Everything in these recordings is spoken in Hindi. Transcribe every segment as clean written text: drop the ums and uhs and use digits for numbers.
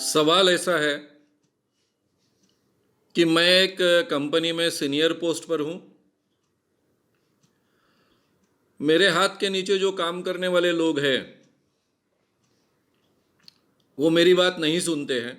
सवाल ऐसा है कि मैं एक कंपनी में सीनियर पोस्ट पर हूं। मेरे हाथ के नीचे जो काम करने वाले लोग हैं वो मेरी बात नहीं सुनते हैं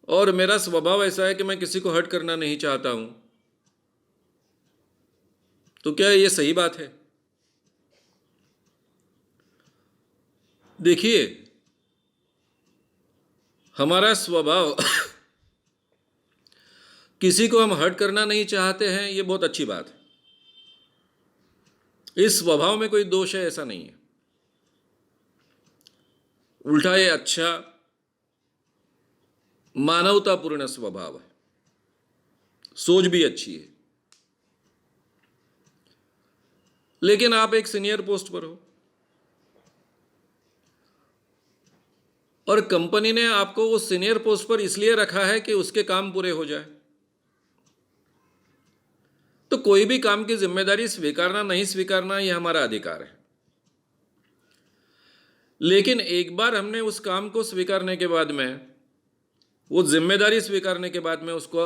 और मेरा स्वभाव ऐसा है कि मैं किसी को हर्ट करना नहीं चाहता हूं। तो क्या ये सही बात है? देखिए, हमारा स्वभाव किसी को हम हर्ट करना नहीं चाहते हैं, ये बहुत अच्छी बात है। इस स्वभाव में कोई दोष है ऐसा नहीं है। उल्टा ये अच्छा मानवतापूर्ण स्वभाव है, सोच भी अच्छी है। लेकिन आप एक सीनियर पोस्ट पर हो और कंपनी ने आपको उस सीनियर पोस्ट पर इसलिए रखा है कि उसके काम पूरे हो जाए। तो कोई भी काम की जिम्मेदारी स्वीकारना नहीं स्वीकारना यह हमारा अधिकार है। लेकिन एक बार हमने उस काम को स्वीकारने के बाद में, वो जिम्मेदारी स्वीकारने के बाद में उसको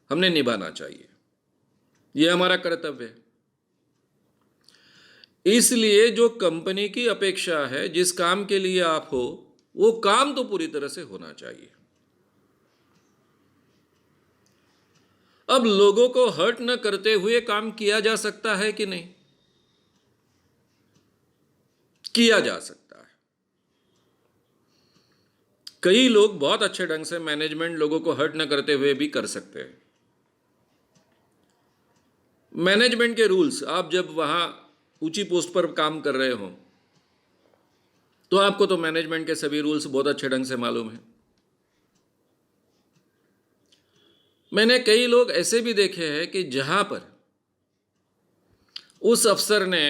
हमने निभाना चाहिए। यह हमारा कर्तव्य है। इसलिए जो कंपनी की अपेक्षा है, जिस काम के लिए आप हो, वो काम तो पूरी तरह से होना चाहिए। अब लोगों को हर्ट न करते हुए काम किया जा सकता है कि नहीं? किया जा सकता है। कई लोग बहुत अच्छे ढंग से मैनेजमेंट लोगों को हर्ट न करते हुए भी कर सकते हैं। मैनेजमेंट के रूल्स, आप जब वहां ऊंची पोस्ट पर काम कर रहे हो तो आपको तो मैनेजमेंट के सभी रूल्स बहुत अच्छे ढंग से मालूम है। मैंने कई लोग ऐसे भी देखे हैं कि जहां पर उस अफसर ने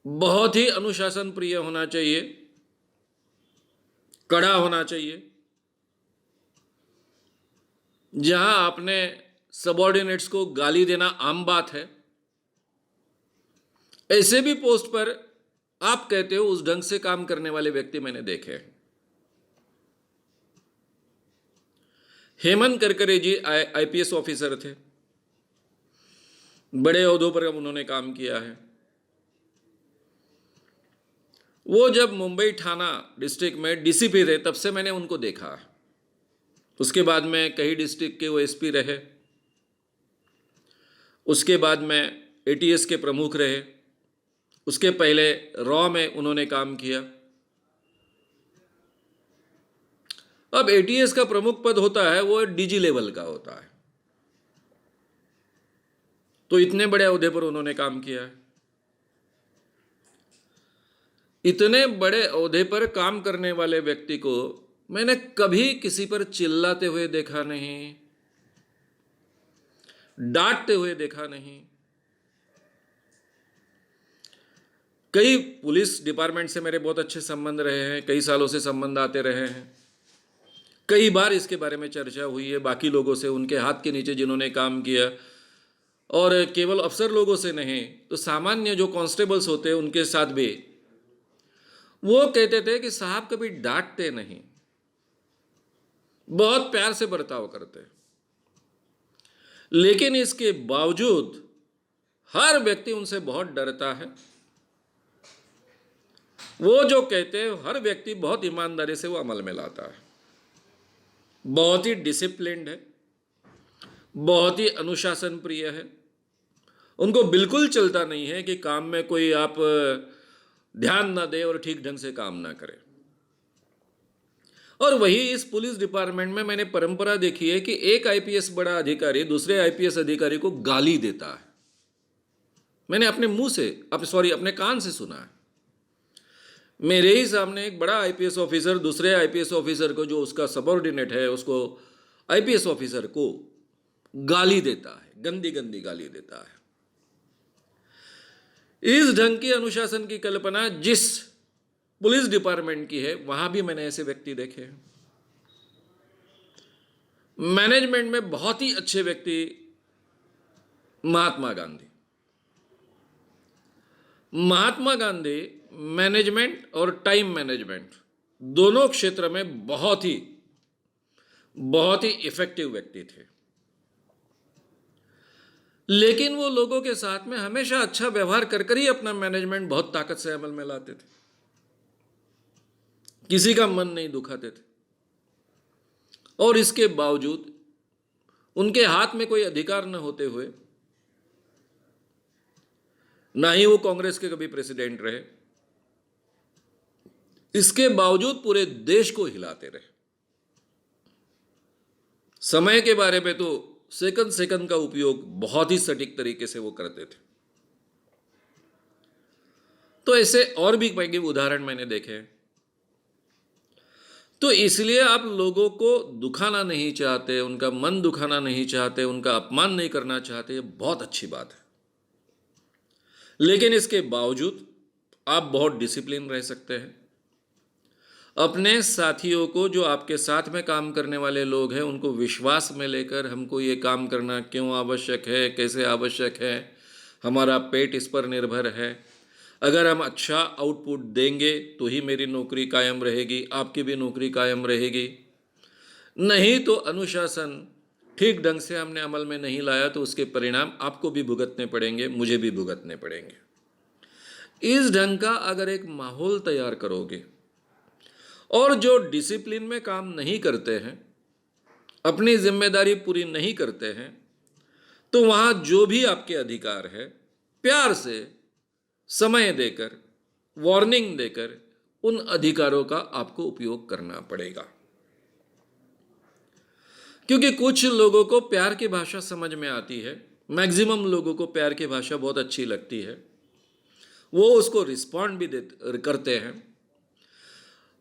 बहुत ही अनुशासन प्रिय होना चाहिए, कड़ा होना चाहिए, जहां आपने सबऑर्डिनेट्स को गाली देना आम बात है, ऐसे भी पोस्ट पर आप कहते हो उस ढंग से काम करने वाले व्यक्ति मैंने देखे हैं। हेमंत करकरे जी आईपीएस ऑफिसर थे, बड़े ओहदों पर उन्होंने काम किया है। वो जब मुंबई थाना डिस्ट्रिक्ट में डीसीपी थे तब से मैंने उनको देखा। उसके बाद में कई डिस्ट्रिक्ट के वो एसपी रहे, उसके बाद में एटीएस के प्रमुख रहे, उसके पहले रॉ में उन्होंने काम किया। अब एटीएस का प्रमुख पद होता है वो डीजी लेवल का होता है, तो इतने बड़े ओहदे पर उन्होंने काम किया है। इतने बड़े ओहदे पर काम करने वाले व्यक्ति को मैंने कभी किसी पर चिल्लाते हुए देखा नहीं, डांटते हुए देखा नहीं। कई पुलिस डिपार्टमेंट से मेरे बहुत अच्छे संबंध रहे हैं, कई सालों से संबंध आते रहे हैं। कई बार इसके बारे में चर्चा हुई है बाकी लोगों से, उनके हाथ के नीचे जिन्होंने काम किया, और केवल अफसर लोगों से नहीं तो सामान्य जो कांस्टेबल्स होते हैं उनके साथ भी। वो कहते थे कि साहब कभी डांटते नहीं, बहुत प्यार से बर्ताव करते। लेकिन इसके बावजूद हर व्यक्ति उनसे बहुत डरता है। वो जो कहते हैं हर व्यक्ति बहुत ईमानदारी से वो अमल में लाता है, बहुत ही डिसिप्लिन्ड है, बहुत ही अनुशासन प्रिय है। उनको बिल्कुल चलता नहीं है कि काम में कोई आप ध्यान ना दे और ठीक ढंग से काम ना करे। और वही इस पुलिस डिपार्टमेंट में मैंने परंपरा देखी है कि एक आईपीएस बड़ा अधिकारी दूसरे आईपीएस अधिकारी को गाली देता है। मैंने अपने मुंह से, अपने कान से सुना है। मेरे ही सामने एक बड़ा आईपीएस ऑफिसर दूसरे आईपीएस ऑफिसर को, जो उसका सबऑर्डिनेट है, उसको आईपीएस ऑफिसर को गाली देता है, गंदी गंदी गाली देता है। इस ढंग की अनुशासन की कल्पना जिस पुलिस डिपार्टमेंट की है वहां भी मैंने ऐसे व्यक्ति देखे हैं। मैनेजमेंट में बहुत ही अच्छे व्यक्ति महात्मा गांधी मैनेजमेंट और टाइम मैनेजमेंट दोनों क्षेत्र में बहुत ही इफेक्टिव व्यक्ति थे। लेकिन वो लोगों के साथ में हमेशा अच्छा व्यवहार कर कर ही अपना मैनेजमेंट बहुत ताकत से अमल में लाते थे, किसी का मन नहीं दुखाते थे। और इसके बावजूद उनके हाथ में कोई अधिकार न होते हुए, ना ही वो कांग्रेस के कभी प्रेसिडेंट रहे, इसके बावजूद पूरे देश को हिलाते रहे। समय के बारे में तो सेकंड सेकंड का उपयोग बहुत ही सटीक तरीके से वो करते थे। तो ऐसे और भी कई उदाहरण मैंने देखे हैं। तो इसलिए आप लोगों को दुखाना नहीं चाहते, उनका मन दुखाना नहीं चाहते, उनका अपमान नहीं करना चाहते, ये बहुत अच्छी बात है। लेकिन इसके बावजूद आप बहुत डिसिप्लिन रह सकते हैं। अपने साथियों को, जो आपके साथ में काम करने वाले लोग हैं, उनको विश्वास में लेकर हमको ये काम करना क्यों आवश्यक है, कैसे आवश्यक है, हमारा पेट इस पर निर्भर है, अगर हम अच्छा आउटपुट देंगे तो ही मेरी नौकरी कायम रहेगी, आपकी भी नौकरी कायम रहेगी, नहीं तो अनुशासन ठीक ढंग से हमने अमल में नहीं लाया तो उसके परिणाम आपको भी भुगतने पड़ेंगे, मुझे भी भुगतने पड़ेंगे। इस ढंग का अगर एक माहौल तैयार करोगे, और जो डिसिप्लिन में काम नहीं करते हैं, अपनी जिम्मेदारी पूरी नहीं करते हैं, तो वहाँ जो भी आपके अधिकार है, प्यार से, समय देकर, वार्निंग देकर उन अधिकारों का आपको उपयोग करना पड़ेगा। क्योंकि कुछ लोगों को प्यार की भाषा समझ में आती है, मैक्सिमम लोगों को प्यार की भाषा बहुत अच्छी लगती है, वो उसको रिस्पॉन्ड भी करते हैं।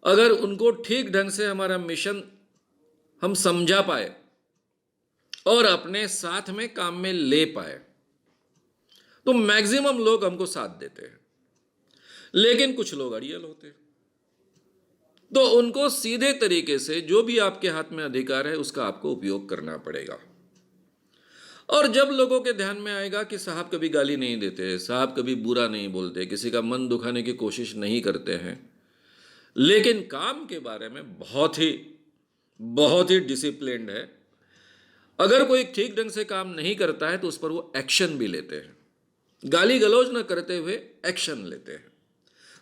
अगर उनको ठीक ढंग से हमारा मिशन हम समझा पाए और अपने साथ में काम में ले पाए तो मैक्सिमम लोग हमको साथ देते हैं। लेकिन कुछ लोग अड़ियल होते हैं, तो उनको सीधे तरीके से जो भी आपके हाथ में अधिकार है उसका आपको उपयोग करना पड़ेगा। और जब लोगों के ध्यान में आएगा कि साहब कभी गाली नहीं देते, साहब कभी बुरा नहीं बोलते, किसी का मन दुखाने की कोशिश नहीं करते हैं, लेकिन काम के बारे में बहुत ही डिसिप्लिन्ड है, अगर कोई ठीक ढंग से काम नहीं करता है तो उस पर वो एक्शन भी लेते हैं, गाली गलौज न करते हुए एक्शन लेते हैं,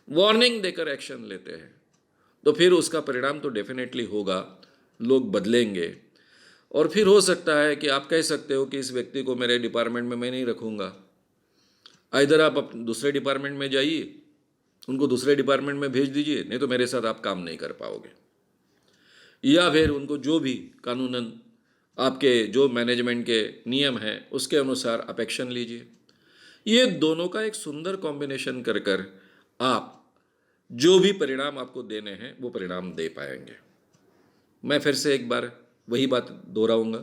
वार्निंग देकर एक्शन लेते हैं, तो फिर उसका परिणाम तो डेफिनेटली होगा, लोग बदलेंगे। और फिर हो सकता है कि आप कह सकते हो कि इस व्यक्ति को मेरे डिपार्टमेंट में मैं नहीं रखूँगा, इधर आप दूसरे डिपार्टमेंट में जाइए, उनको दूसरे डिपार्टमेंट में भेज दीजिए, नहीं तो मेरे साथ आप काम नहीं कर पाओगे, या फिर उनको जो भी कानूनन आपके जो मैनेजमेंट के नियम हैं उसके अनुसार आप एक्शन लीजिए। ये दोनों का एक सुंदर कॉम्बिनेशन कर कर आप जो भी परिणाम आपको देने हैं वो परिणाम दे पाएंगे। मैं फिर से एक बार वही बात दोहराऊंगा,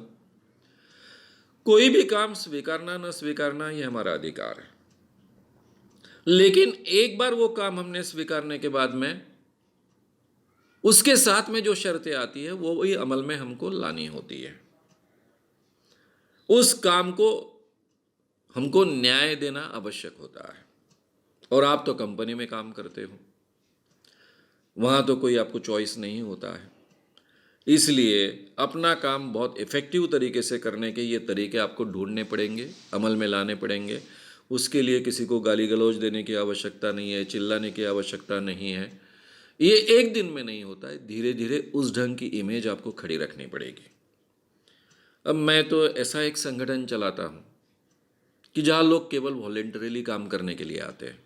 कोई भी काम स्वीकारना न स्वीकारना ये हमारा अधिकार है, लेकिन एक बार वो काम हमने स्वीकारने के बाद में उसके साथ में जो शर्तें आती है वो वही अमल में हमको लानी होती है। उस काम को हमको न्याय देना आवश्यक होता है। और आप तो कंपनी में काम करते हो, वहाँ तो कोई आपको चॉइस नहीं होता है, इसलिए अपना काम बहुत इफ़ेक्टिव तरीके से करने के ये तरीके आपको ढूंढने पड़ेंगे, अमल में लाने पड़ेंगे। उसके लिए किसी को गाली गलौज देने की आवश्यकता नहीं है, चिल्लाने की आवश्यकता नहीं है, ये एक दिन में नहीं होता है, धीरे धीरे उस ढंग की इमेज आपको खड़ी रखनी पड़ेगी। अब मैं तो ऐसा एक संगठन चलाता हूँ कि जहाँ लोग केवल वॉलेंटरीली काम करने के लिए आते हैं,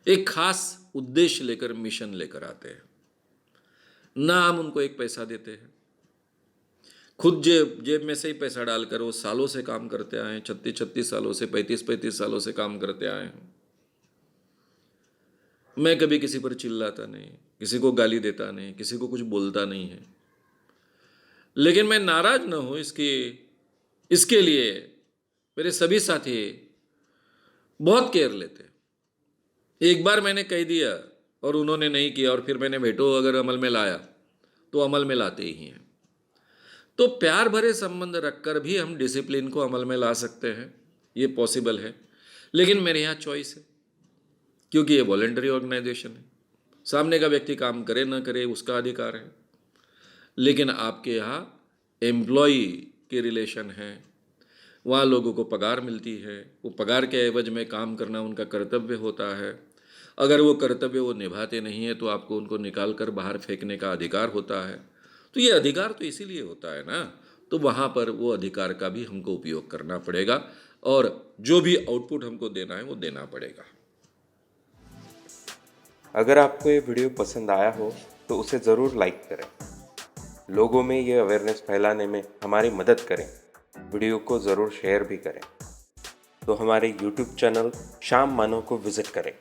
एक खास उद्देश्य लेकर, मिशन लेकर आते हैं, ना हम उनको एक पैसा देते हैं, खुद जेब में से ही पैसा डालकर वो सालों से काम करते आए हैं, 36 सालों से, 35 सालों से काम करते आए हैं। मैं कभी किसी पर चिल्लाता नहीं, किसी को गाली देता नहीं, किसी को कुछ बोलता नहीं है, लेकिन मैं नाराज न हूँ इसके लिए मेरे सभी साथी बहुत केयर लेते हैं। एक बार मैंने कह दिया और उन्होंने नहीं किया और फिर मैंने भेटो अगर अमल में लाया तो अमल में लाते ही हैं। तो प्यार भरे संबंध रखकर भी हम डिसिप्लिन को अमल में ला सकते हैं, ये पॉसिबल है, लेकिन मेरे यहाँ चॉइस है। क्योंकि ये वॉलेंटरी ऑर्गेनाइजेशन है। सामने का व्यक्ति काम करे ना करे उसका अधिकार है, लेकिन आपके यहाँ एम्प्लॉई के रिलेशन है, वहाँ लोगों को पगार मिलती है, वो पगार के एवज में काम करना उनका कर्तव्य होता है। अगर वो कर्तव्य वो निभाते नहीं है तो आपको उनको निकाल कर बाहर फेंकने का अधिकार होता है। तो ये अधिकार तो इसीलिए होता है ना, तो वहाँ पर वो अधिकार का भी हमको उपयोग करना पड़ेगा और जो भी आउटपुट हमको देना है वो देना पड़ेगा। अगर आपको ये वीडियो पसंद आया हो तो उसे ज़रूर लाइक करें, लोगों में ये अवेयरनेस फैलाने में हमारी मदद करें। वीडियो को ज़रूर शेयर भी करें। तो हमारे YouTube चैनल शाम मानव को विज़िट करें।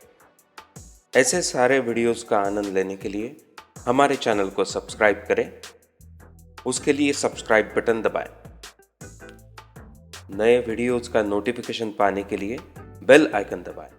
ऐसे सारे वीडियोस का आनंद लेने के लिए हमारे चैनल को सब्सक्राइब करें। उसके लिए सब्सक्राइब बटन दबाएं। नए वीडियोस का नोटिफिकेशन पाने के लिए बेल आइकन दबाएं।